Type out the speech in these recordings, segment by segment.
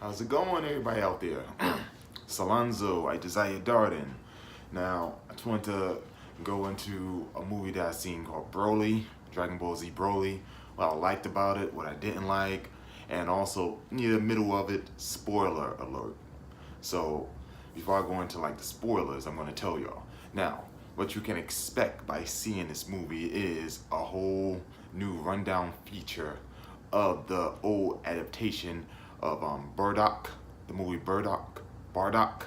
How's it going, everybody out there? Salonzo, I Desire Darden. Now, I just want to go into a movie that I seen called Broly, Dragonball Z Broly, what I liked about it, what I didn't like, and also near the middle of it, spoiler alert. So, before I go into like the spoilers, I'm going to tell y'all. Now, what you can expect by seeing this movie is a whole new rundown feature of the old adaptation of Bardock, the movie Bardock,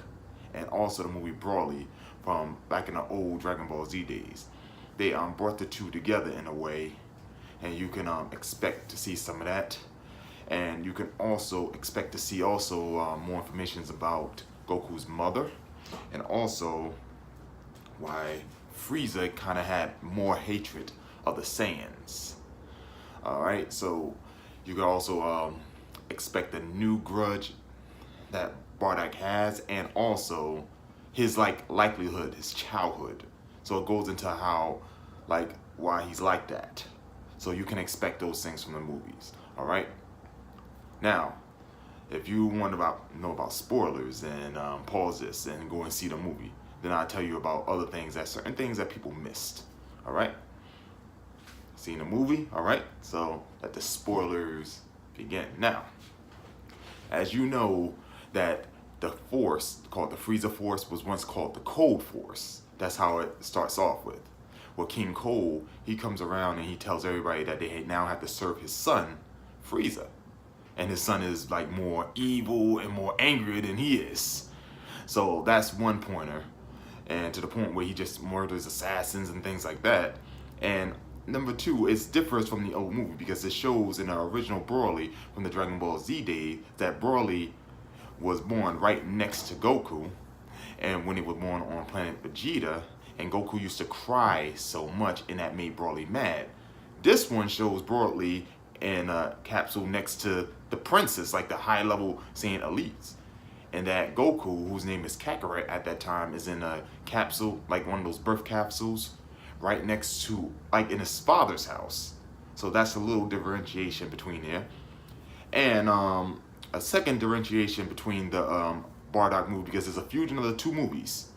and also the movie Broly from back in the old Dragon Ball Z days. They brought the two together in a way, and you can expect to see some of that. And you can also expect to see more information about Goku's mother, and also why Frieza kind of had more hatred of the Saiyans. Alright, so you can also expect a new grudge that Bardock has, and also his likelihood, his childhood. So it goes into how, why he's like that. So you can expect those things from the movies. Alright? Now, if you want to know about spoilers, then pause this and go and see the movie. Then I'll tell you about certain things that people missed. Alright? Seen the movie? Alright? So let the spoilers begin. Now, as you know, that the force, called the Frieza Force, was once called the Cold Force. That's how it starts off with. Well, King Cold, he comes around and he tells everybody that they now have to serve his son, Frieza. And his son is more evil and more angry than he is. So that's one pointer. And to the point where he just murders assassins and things like that. And number two, it differs from the old movie because it shows in the original Broly from the Dragon Ball Z days that Broly was born right next to Goku, and when he was born on planet Vegeta, and Goku used to cry so much, and that made Broly mad. This one shows Broly in a capsule next to the princess, like the high-level Saiyan elites, and that Goku, whose name is Kakarot at that time, is in a capsule, like one of those birth capsules, right next to, in his father's house. So that's a little differentiation between there. And a second differentiation between the Bardock movie, because it's a fusion of the two movies.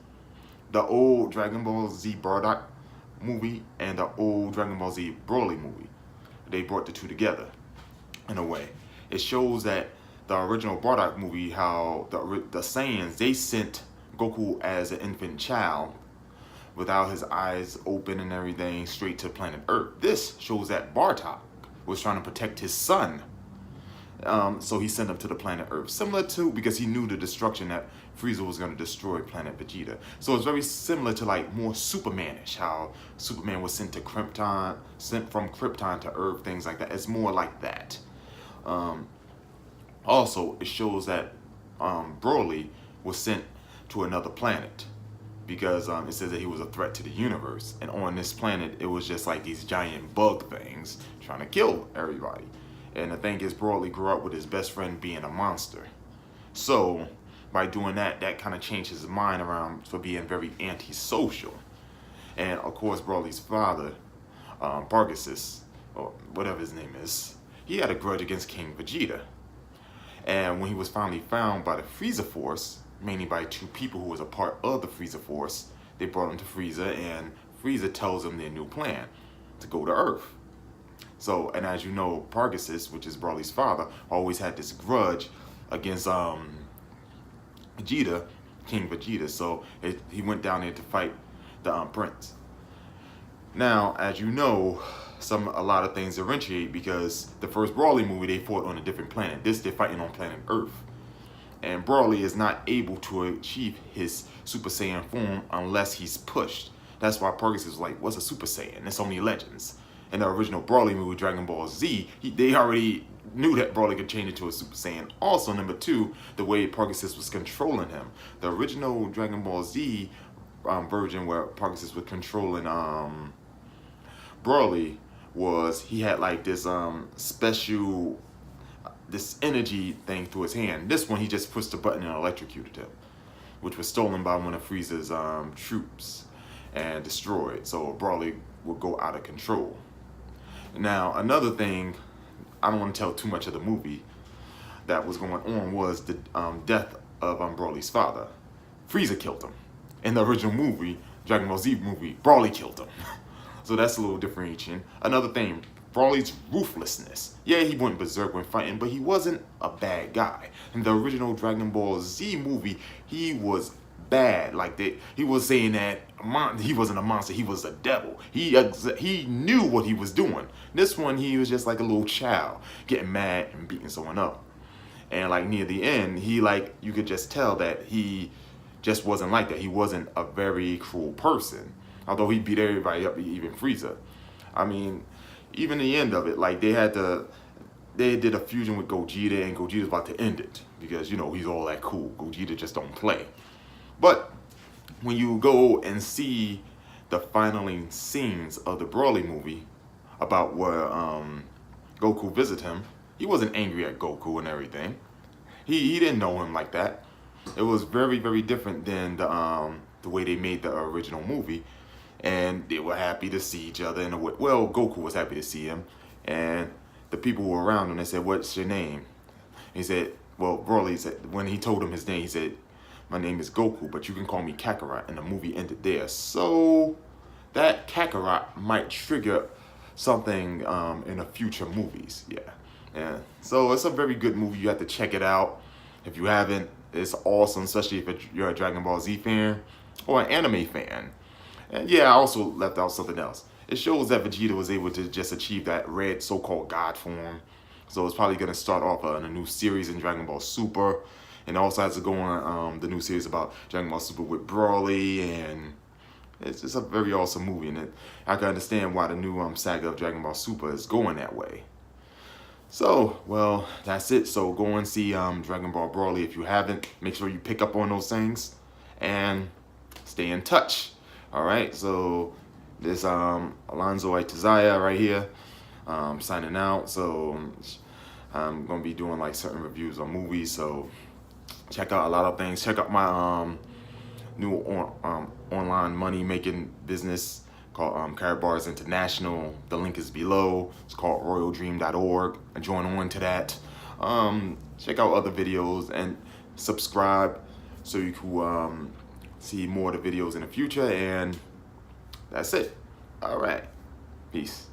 The old Dragon Ball Z Bardock movie and the old Dragon Ball Z Broly movie. They brought the two together in a way. It shows that the original Bardock movie, how the Saiyans, they sent Goku as an infant child without his eyes open and everything straight to planet Earth. This shows that Bardock was trying to protect his son. So he sent him to the planet Earth. Similar to, because he knew the destruction that Frieza was going to destroy planet Vegeta. So it's very similar to more Superman-ish, how Superman was sent from Krypton to Earth, things like that. It's more like that. Also, it shows that Broly was sent to another planet because it says that he was a threat to the universe. And on this planet, it was just these giant bug things trying to kill everybody. And the thing is, Broly grew up with his best friend being a monster. So, by doing that, that kind of changed his mind around for being very antisocial. And of course, Broly's father, Pegasus, or whatever his name is, he had a grudge against King Vegeta. And when he was finally found by the Frieza Force, mainly by two people who was a part of the Frieza Force, they brought him to Frieza, and Frieza tells them their new plan, to go to Earth. So, and as you know, Pegasus, which is Broly's father, always had this grudge against Vegeta, King Vegeta. So he went down there to fight the prince. Now, as you know, a lot of things differentiate because the first Broly movie, they fought on a different planet. This, they're fighting on planet Earth. And Broly is not able to achieve his Super Saiyan form unless he's pushed. That's why Pegasus was like, what's a Super Saiyan? It's only legends. In the original Broly movie, Dragon Ball Z, they already knew that Broly could change into a Super Saiyan. Also, number two, the way Pegasus was controlling him. The original Dragon Ball Z version where Pegasus was controlling Broly was, he had this special, this energy thing through his hand. This one, he just pushed the button and electrocuted him, which was stolen by one of Frieza's troops and destroyed. So Broly would go out of control. Now, another thing, I don't want to tell too much of the movie, that was going on was the death of Broly's father. Frieza killed him. In the original movie, Dragon Ball Z movie, Broly killed him. So that's a little differentiation. Another thing, Broly's ruthlessness. Yeah, he went berserk when fighting, but he wasn't a bad guy. In the original Dragon Ball Z movie, he was bad. Like he was saying that he wasn't a monster, he was a devil. He knew what he was doing. This one, he was just like a little child, getting mad and beating someone up. And like near the end, you could just tell that he just wasn't like that. He wasn't a very cruel person. Although he beat everybody up, even Frieza. I mean, even the end of it, like they did a fusion with Gogeta, and Gogeta's about to end it because, you know, he's all that cool. Gogeta just don't play. But when you go and see the final scenes of the Broly movie about where Goku visited him, he wasn't angry at Goku and everything. He didn't know him like that. It was very, very different than the way they made the original movie. And they were happy to see each other in a way. Well, Goku was happy to see him. And the people who were around him, they said, "What's your name?" He said, well, Broly said, when he told him his name, he said, "My name is Goku, but you can call me Kakarot." And the movie ended there. So that Kakarot might trigger something in the future movies. Yeah. So it's a very good movie. You have to check it out. If you haven't, it's awesome, especially if you're a Dragon Ball Z fan or an anime fan. And yeah, I also left out something else. It shows that Vegeta was able to just achieve that red so-called God form. So it's probably going to start off in a new series in Dragon Ball Super. And also has to go on the new series about Dragon Ball Super with Broly. And it's just a very awesome movie. And I can understand why the new saga of Dragon Ball Super is going that way. So, well, that's it. So go and see Dragon Ball Broly if you haven't. Make sure you pick up on those things. And stay in touch. All right, so this Alonzo Itazaya right here, signing out. So I'm gonna be doing like certain reviews on movies. So check out a lot of things. Check out my new online money making business called Karatbars International. The link is below. It's called Royaldream.org. Join on to that. Check out other videos and subscribe so you can see more of the videos in the future. And that's it. All right. Peace.